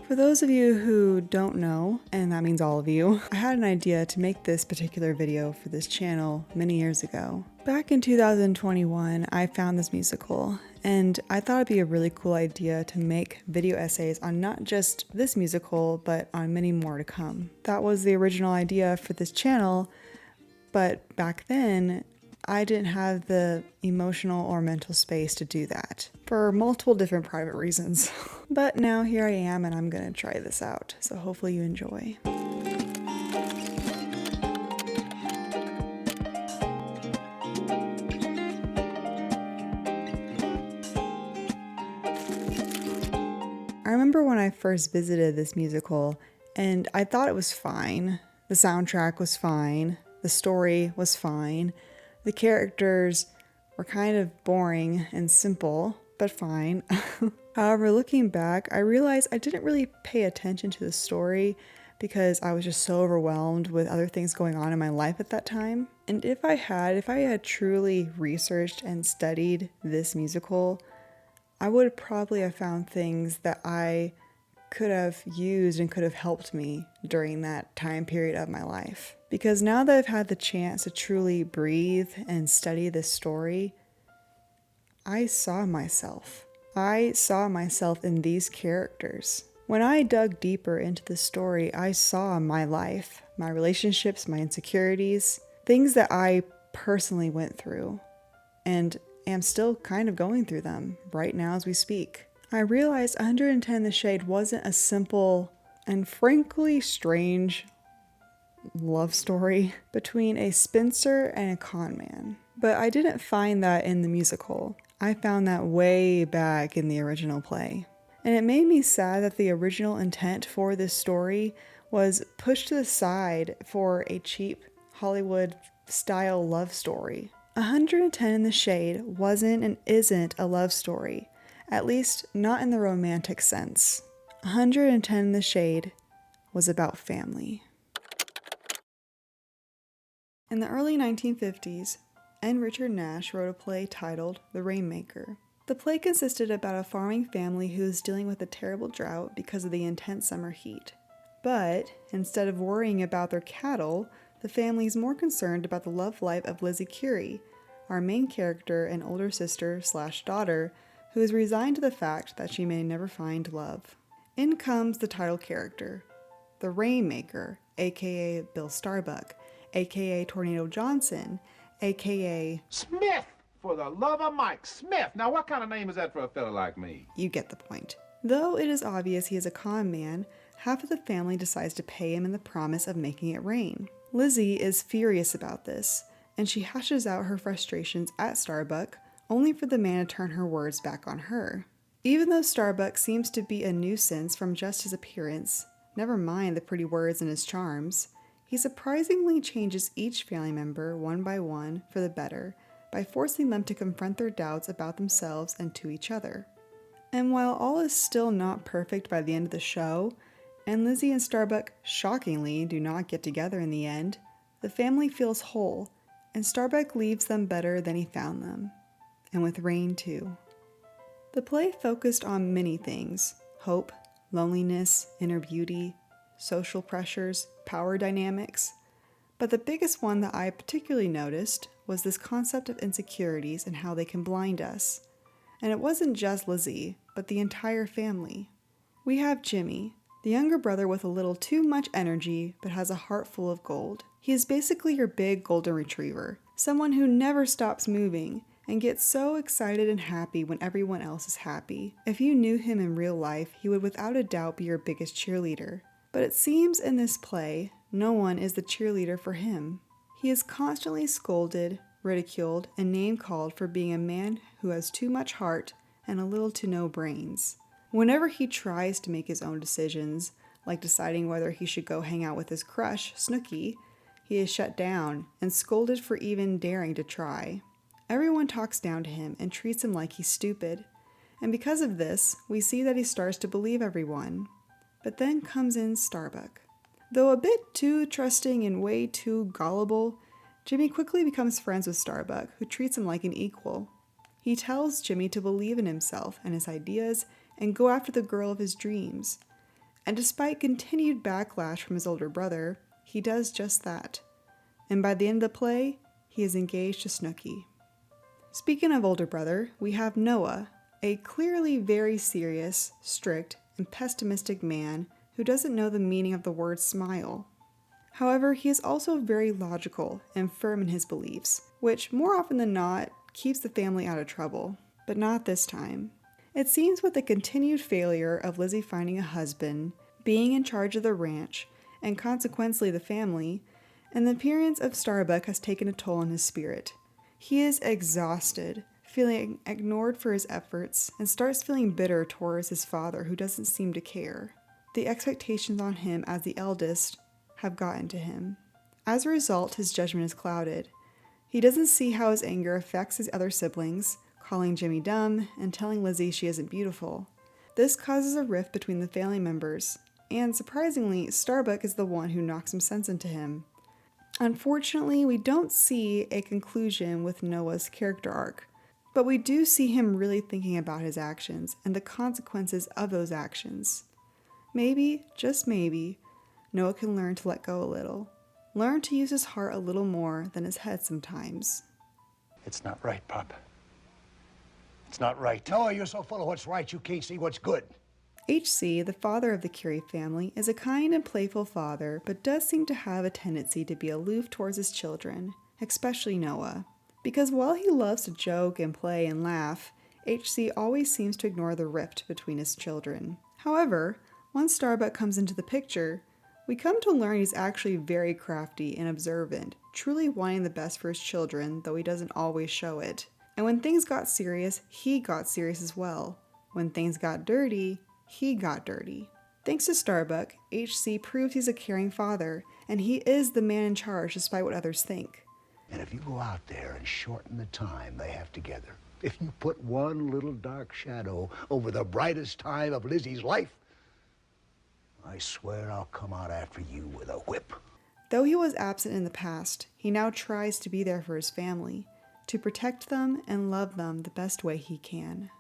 For those of you who don't know, and that means all of you, I had an idea to make this particular video for this channel many years ago. Back in 2021, I found this musical, and I thought it'd be a really cool idea to make video essays on not just this musical, but on many more to come. That was the original idea for this channel, but back then, I didn't have the emotional or mental space to do that for multiple different private reasons. But now here I am and I'm gonna try this out, so hopefully you enjoy. I remember when I first visited this musical and I thought it was fine. The soundtrack was fine, the story was fine. The characters were kind of boring and simple, but fine. However, looking back, I realized I didn't really pay attention to the story because I was just so overwhelmed with other things going on in my life at that time. And if I had truly researched and studied this musical, I would probably have found things that I could have used and could have helped me during that time period of my life. Because now that I've had the chance to truly breathe and study this story, I saw myself. I saw myself in these characters. When I dug deeper into the story, I saw my life, my relationships, my insecurities, things that I personally went through and am still kind of going through them right now as we speak. I realized 110 The Shade wasn't a simple and frankly strange love story between a spinster and a con man. But I didn't find that in the musical. I found that way back in the original play. And it made me sad that the original intent for this story was pushed to the side for a cheap Hollywood-style love story. 110 The Shade wasn't and isn't a love story. At least, not in the romantic sense. 110 The Shade was about family. In the early 1950s, N. Richard Nash wrote a play titled The Rainmaker. The play consisted about a farming family who is dealing with a terrible drought because of the intense summer heat. But, instead of worrying about their cattle, the family is more concerned about the love life of Lizzie Curie, our main character and older sister/daughter, who is resigned to the fact that she may never find love. In comes the title character, the Rainmaker, aka Bill Starbuck, aka Tornado Johnson, aka Smith! For the love of Mike, Smith! Now what kind of name is that for a fella like me? You get the point. Though it is obvious he is a con man, half of the family decides to pay him in the promise of making it rain. Lizzie is furious about this, and she hashes out her frustrations at Starbuck, only for the man to turn her words back on her. Even though Starbuck seems to be a nuisance from just his appearance, never mind the pretty words and his charms, he surprisingly changes each family member one by one for the better by forcing them to confront their doubts about themselves and to each other. And while all is still not perfect by the end of the show, and Lizzie and Starbuck shockingly do not get together in the end, the family feels whole, and Starbuck leaves them better than he found them. And with rain too. The play focused on many things: hope, loneliness, inner beauty, social pressures, power dynamics. But the biggest one that I particularly noticed was this concept of insecurities and how they can blind us. And it wasn't just Lizzie, but the entire family. We have Jimmy, the younger brother with a little too much energy but has a heart full of gold. He is basically your big golden retriever, someone who never stops moving and gets so excited and happy when everyone else is happy. If you knew him in real life, he would without a doubt be your biggest cheerleader. But it seems in this play, no one is the cheerleader for him. He is constantly scolded, ridiculed, and name-called for being a man who has too much heart and a little to no brains. Whenever he tries to make his own decisions, like deciding whether he should go hang out with his crush, Snooky, he is shut down and scolded for even daring to try. Everyone talks down to him and treats him like he's stupid. And because of this, we see that he starts to believe everyone. But then comes in Starbuck. Though a bit too trusting and way too gullible, Jimmy quickly becomes friends with Starbuck, who treats him like an equal. He tells Jimmy to believe in himself and his ideas and go after the girl of his dreams. And despite continued backlash from his older brother, he does just that. And by the end of the play, he is engaged to Snooki. Speaking of older brother, we have Noah, a clearly very serious, strict, and pessimistic man who doesn't know the meaning of the word smile. However, he is also very logical and firm in his beliefs, which more often than not keeps the family out of trouble. But not this time. It seems with the continued failure of Lizzie finding a husband, being in charge of the ranch, and consequently the family, and the appearance of Starbuck has taken a toll on his spirit. He is exhausted, feeling ignored for his efforts, and starts feeling bitter towards his father who doesn't seem to care. The expectations on him as the eldest have gotten to him. As a result, his judgment is clouded. He doesn't see how his anger affects his other siblings, calling Jimmy dumb and telling Lizzie she isn't beautiful. This causes a rift between the family members, and surprisingly, Starbuck is the one who knocks some sense into him. Unfortunately, we don't see a conclusion with Noah's character arc, but we do see him really thinking about his actions and the consequences of those actions. Maybe, just maybe, Noah can learn to let go a little. Learn to use his heart a little more than his head sometimes. It's not right, Pop. It's not right. Noah, you're so full of what's right you can't see what's good. H.C., the father of the Curie family, is a kind and playful father, but does seem to have a tendency to be aloof towards his children, especially Noah. Because while he loves to joke and play and laugh, H.C. always seems to ignore the rift between his children. However, once Starbuck comes into the picture, we come to learn he's actually very crafty and observant, truly wanting the best for his children, though he doesn't always show it. And when things got serious, he got serious as well. When things got dirty, he got dirty. Thanks to Starbuck, H.C. proves he's a caring father, and he is the man in charge despite what others think. And if you go out there and shorten the time they have together, if you put one little dark shadow over the brightest time of Lizzie's life, I swear I'll come out after you with a whip. Though he was absent in the past, he now tries to be there for his family, to protect them and love them the best way he can.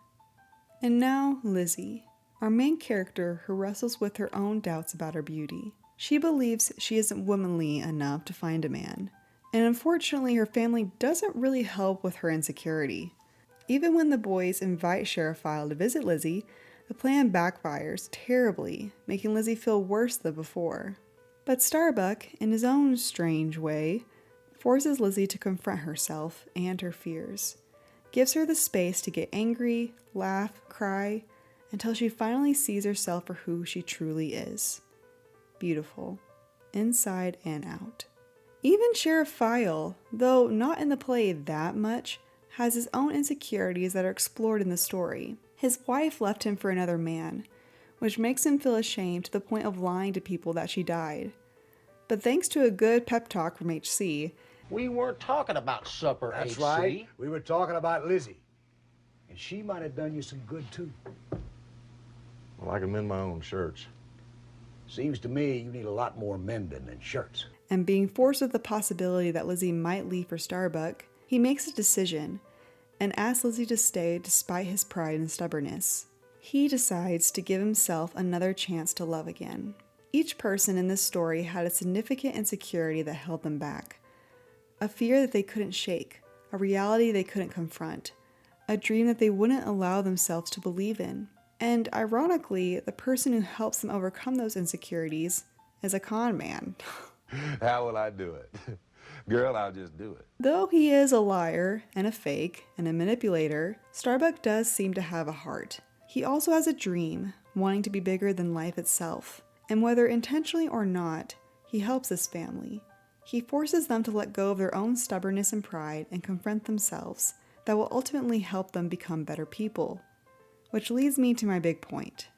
And now, Lizzie, our main character who wrestles with her own doubts about her beauty. She believes she isn't womanly enough to find a man, and unfortunately her family doesn't really help with her insecurity. Even when the boys invite Sheriff File to visit Lizzie, the plan backfires terribly, making Lizzie feel worse than before. But Starbuck, in his own strange way, forces Lizzie to confront herself and her fears, gives her the space to get angry, laugh, cry, until she finally sees herself for who she truly is. Beautiful, inside and out. Even Sheriff File, though not in the play that much, has his own insecurities that are explored in the story. His wife left him for another man, which makes him feel ashamed to the point of lying to people that she died. But thanks to a good pep talk from HC, we weren't talking about supper, That's HC. right. We were talking about Lizzie. And she might have done you some good, too. Well, I can mend my own shirts. Seems to me you need a lot more mending than shirts. and being forced with the possibility that Lizzie might leave for Starbuck, he makes a decision and asks Lizzie to stay despite his pride and stubbornness. He decides to give himself another chance to love again. Each person in this story had a significant insecurity that held them back. A fear that they couldn't shake, a reality they couldn't confront, a dream that they wouldn't allow themselves to believe in. And ironically, the person who helps them overcome those insecurities is a con man. How will I do it? Girl, I'll just do it. Though he is a liar and a fake and a manipulator, Starbuck does seem to have a heart. He also has a dream, wanting to be bigger than life itself. And whether intentionally or not, he helps his family. He forces them to let go of their own stubbornness and pride and confront themselves that will ultimately help them become better people. Which leads me to my big point.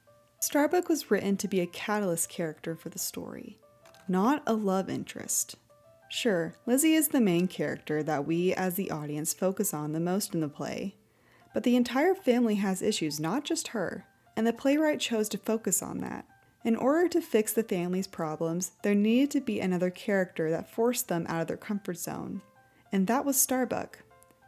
Starbuck was written to be a catalyst character for the story, not a love interest. Sure, Lizzie is the main character that we as the audience focus on the most in the play, but the entire family has issues, not just her, and the playwright chose to focus on that. In order to fix the family's problems, there needed to be another character that forced them out of their comfort zone, and that was Starbuck.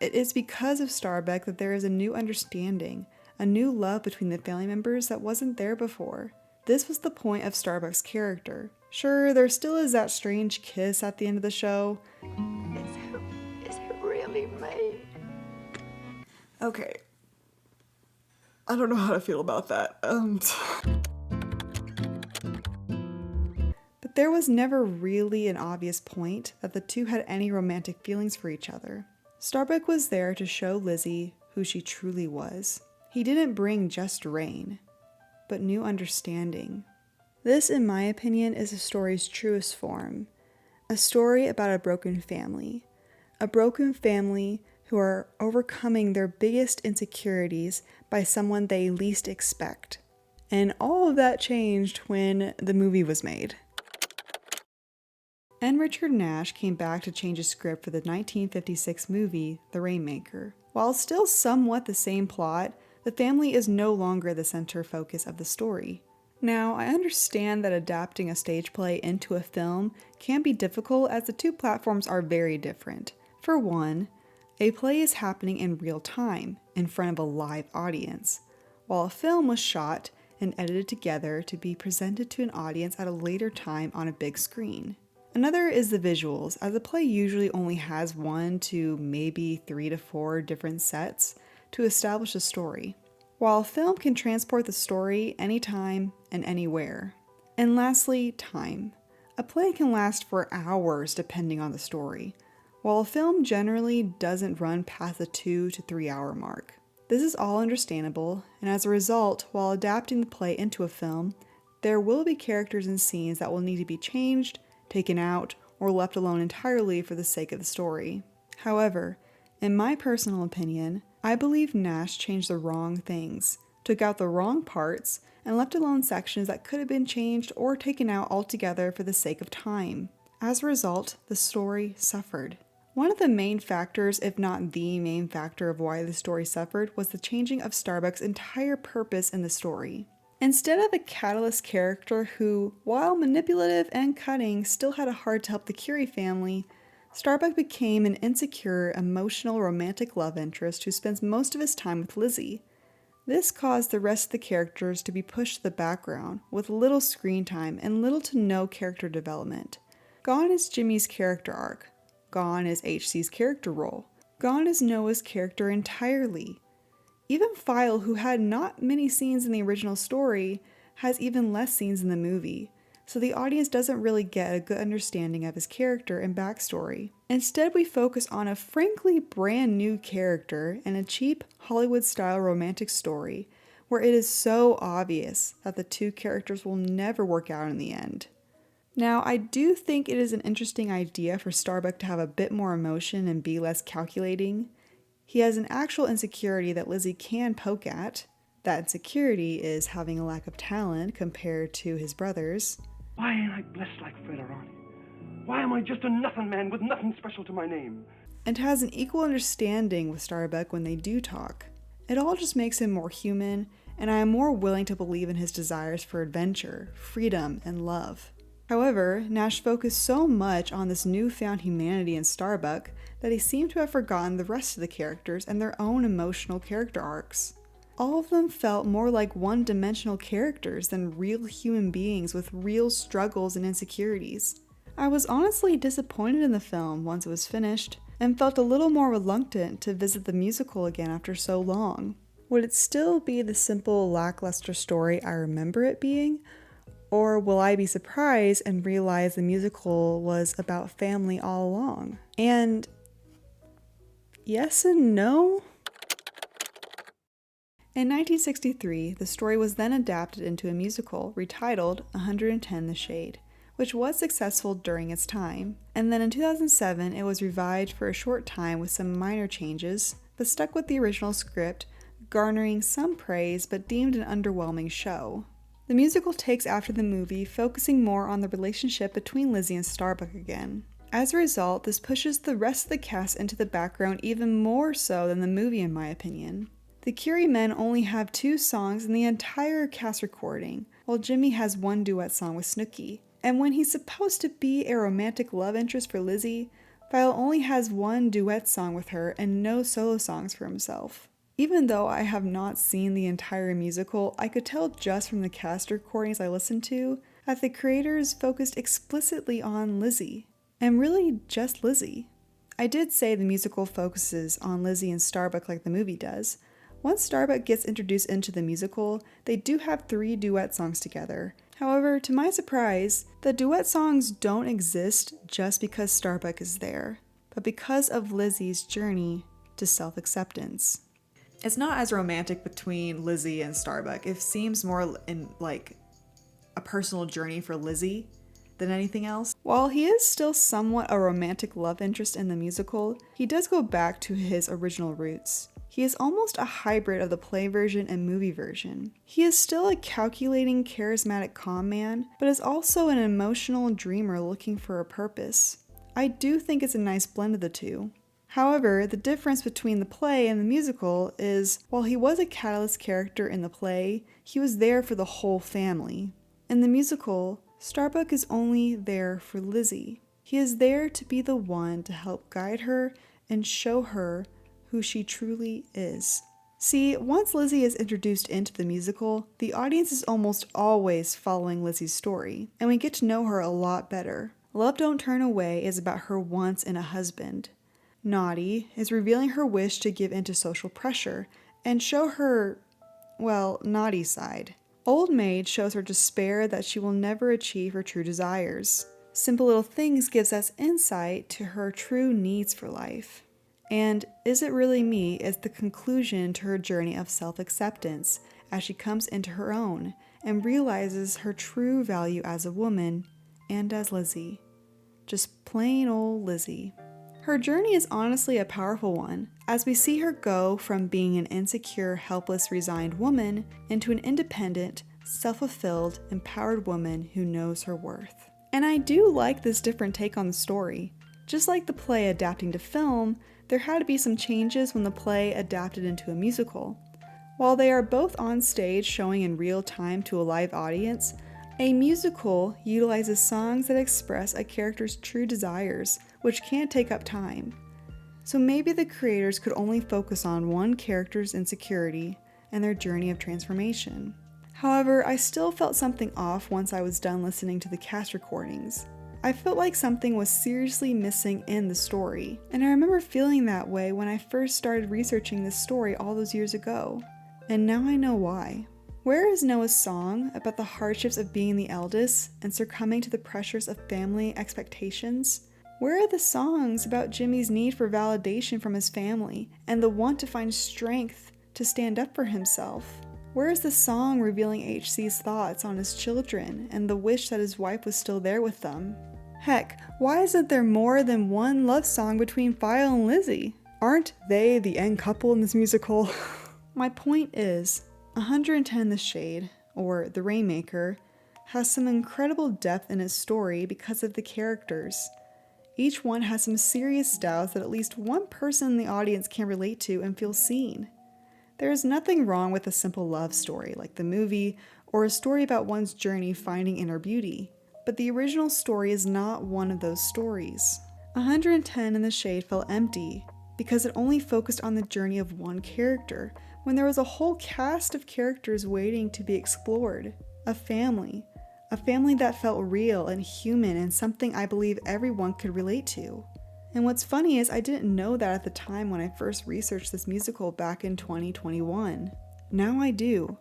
It is because of Starbuck that there is a new understanding, a new love between the family members that wasn't there before. This was the point of Starbuck's character. Sure, there still is that strange kiss at the end of the show. Is it really me? Okay. I don't know how to feel about that. But there was never really an obvious point that the two had any romantic feelings for each other. Starbuck was there to show Lizzie who she truly was. He didn't bring just rain, but new understanding. This, in my opinion, is the story's truest form. A story about a broken family. A broken family who are overcoming their biggest insecurities by someone they least expect. And all of that changed when the movie was made. And Richard Nash came back to change his script for the 1956 movie, The Rainmaker. While still somewhat the same plot, the family is no longer the center focus of the story. Now, I understand that adapting a stage play into a film can be difficult as the two platforms are very different. For one, a play is happening in real time, in front of a live audience, while a film was shot and edited together to be presented to an audience at a later time on a big screen. Another is the visuals, as a play usually only has 1 to maybe 3 to 4 different sets to establish a story, while a film can transport the story anytime and anywhere. And lastly, time. A play can last for hours depending on the story, while a film generally doesn't run past the 2 to 3 hour mark. This is all understandable, and as a result, while adapting the play into a film, there will be characters and scenes that will need to be changed, taken out, or left alone entirely for the sake of the story. However, in my personal opinion, I believe Nash changed the wrong things, took out the wrong parts, and left alone sections that could have been changed or taken out altogether for the sake of time. As a result, the story suffered. One of the main factors, if not the main factor of why the story suffered, was the changing of Starbuck's entire purpose in the story. Instead of a catalyst character who, while manipulative and cutting, still had a heart to help the Curie family, Starbuck became an insecure, emotional, romantic love interest who spends most of his time with Lizzie. This caused the rest of the characters to be pushed to the background, with little screen time and little to no character development. Gone is Jimmy's character arc. Gone is HC's character role. Gone is Noah's character entirely. Even File, who had not many scenes in the original story, has even less scenes in the movie, so the audience doesn't really get a good understanding of his character and backstory. Instead, we focus on a frankly brand new character and a cheap Hollywood-style romantic story where it is so obvious that the two characters will never work out in the end. Now, I do think it is an interesting idea for Starbuck to have a bit more emotion and be less calculating. He has an actual insecurity that Lizzie can poke at. That insecurity is having a lack of talent compared to his brothers. Why ain't I blessed like Federani? Why am I just a nothing man with nothing special to my name? And has an equal understanding with Starbuck when they do talk. It all just makes him more human, and I am more willing to believe in his desires for adventure, freedom, and love. However, Nash focused so much on this newfound humanity in Starbuck that he seemed to have forgotten the rest of the characters and their own emotional character arcs. All of them felt more like one-dimensional characters than real human beings with real struggles and insecurities. I was honestly disappointed in the film once it was finished, and felt a little more reluctant to visit the musical again after so long. Would it still be the simple, lackluster story I remember it being? Or will I be surprised and realize the musical was about family all along? And yes and no? In 1963, the story was then adapted into a musical retitled 110 The Shade, which was successful during its time. And then in 2007, it was revived for a short time with some minor changes, but stuck with the original script, garnering some praise but deemed an underwhelming show. The musical takes after the movie, focusing more on the relationship between Lizzie and Starbuck again. As a result, this pushes the rest of the cast into the background even more so than the movie in my opinion. The Curie men only have 2 songs in the entire cast recording, while Jimmy has 1 duet song with Snooki. And when he's supposed to be a romantic love interest for Lizzie, File only has 1 duet song with her and no solo songs for himself. Even though I have not seen the entire musical, I could tell just from the cast recordings I listened to that the creators focused explicitly on Lizzie, and really just Lizzie. I did say the musical focuses on Lizzie and Starbuck like the movie does. Once Starbuck gets introduced into the musical, they do have 3 duet songs together. However, to my surprise, the duet songs don't exist just because Starbuck is there, but because of Lizzie's journey to self-acceptance. It's not as romantic between Lizzie and Starbuck. It seems more in like a personal journey for Lizzie than anything else. While he is still somewhat a romantic love interest in the musical, he does go back to his original roots. He is almost a hybrid of the play version and movie version. He is still a calculating, charismatic con man, but is also an emotional dreamer looking for a purpose. I do think it's a nice blend of the two. However, the difference between the play and the musical is, while he was a catalyst character in the play, he was there for the whole family. In the musical, Starbuck is only there for Lizzie. He is there to be the one to help guide her and show her who she truly is. See, once Lizzie is introduced into the musical, the audience is almost always following Lizzie's story, and we get to know her a lot better. Love Don't Turn Away is about her wants in a husband. Naughty is revealing her wish to give into social pressure and show her, well, naughty side. Old Maid shows her despair that she will never achieve her true desires. Simple Little Things gives us insight to her true needs for life. And Is It Really Me is the conclusion to her journey of self-acceptance as she comes into her own and realizes her true value as a woman and as Lizzie. Just plain old Lizzie. Her journey is honestly a powerful one, as we see her go from being an insecure, helpless, resigned woman into an independent, self-fulfilled, empowered woman who knows her worth. And I do like this different take on the story. Just like the play adapting to film, there had to be some changes when the play adapted into a musical. While they are both on stage showing in real time to a live audience, a musical utilizes songs that express a character's true desires, which can't take up time. So maybe the creators could only focus on one character's insecurity and their journey of transformation. However, I still felt something off once I was done listening to the cast recordings. I felt like something was seriously missing in the story, and I remember feeling that way when I first started researching this story all those years ago. And now I know why. Where is Noah's song about the hardships of being the eldest and succumbing to the pressures of family expectations? Where are the songs about Jimmy's need for validation from his family and the want to find strength to stand up for himself? Where is the song revealing HC's thoughts on his children and the wish that his wife was still there with them? Heck, why isn't there more than one love song between File and Lizzie? Aren't they the end couple in this musical? My point is, 110 The Shade, or The Rainmaker, has some incredible depth in its story because of the characters. Each one has some serious doubts that at least one person in the audience can relate to and feel seen. There is nothing wrong with a simple love story like the movie, or a story about one's journey finding inner beauty, but the original story is not one of those stories. 110 in the Shade felt empty because it only focused on the journey of one character, when there was a whole cast of characters waiting to be explored. A family that felt real and human and something I believe everyone could relate to. And what's funny is I didn't know that at the time when I first researched this musical back in 2021. Now I do.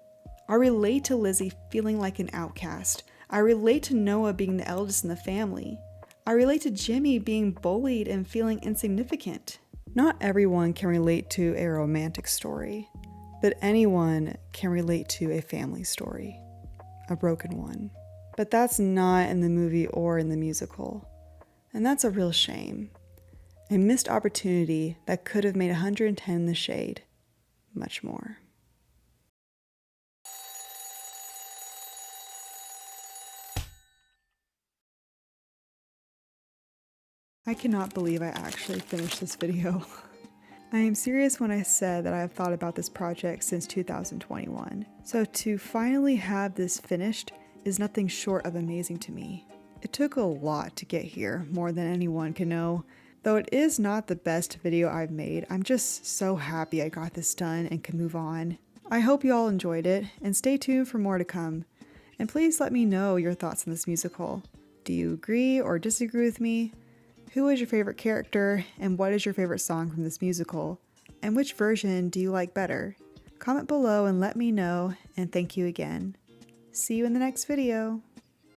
I relate to Lizzie feeling like an outcast. I relate to Noah being the eldest in the family. I relate to Jimmy being bullied and feeling insignificant. Not everyone can relate to a romantic story, but anyone can relate to a family story, a broken one. But that's not in the movie or in the musical, and that's a real shame. A missed opportunity that could have made 110 The Shade much more. I cannot believe I actually finished this video. I am serious when I said that I have thought about this project since 2021. So to finally have this finished is nothing short of amazing to me. It took a lot to get here, more than anyone can know, Though it is not the best video I've made, I'm just so happy I got this done and can move on. I hope you all enjoyed it, and stay tuned for more to come. And please let me know your thoughts on this musical. Do you agree or disagree with me? Who is your favorite character, and what is your favorite song from this musical? And which version do you like better? Comment below and let me know, and thank you again. See you in the next video.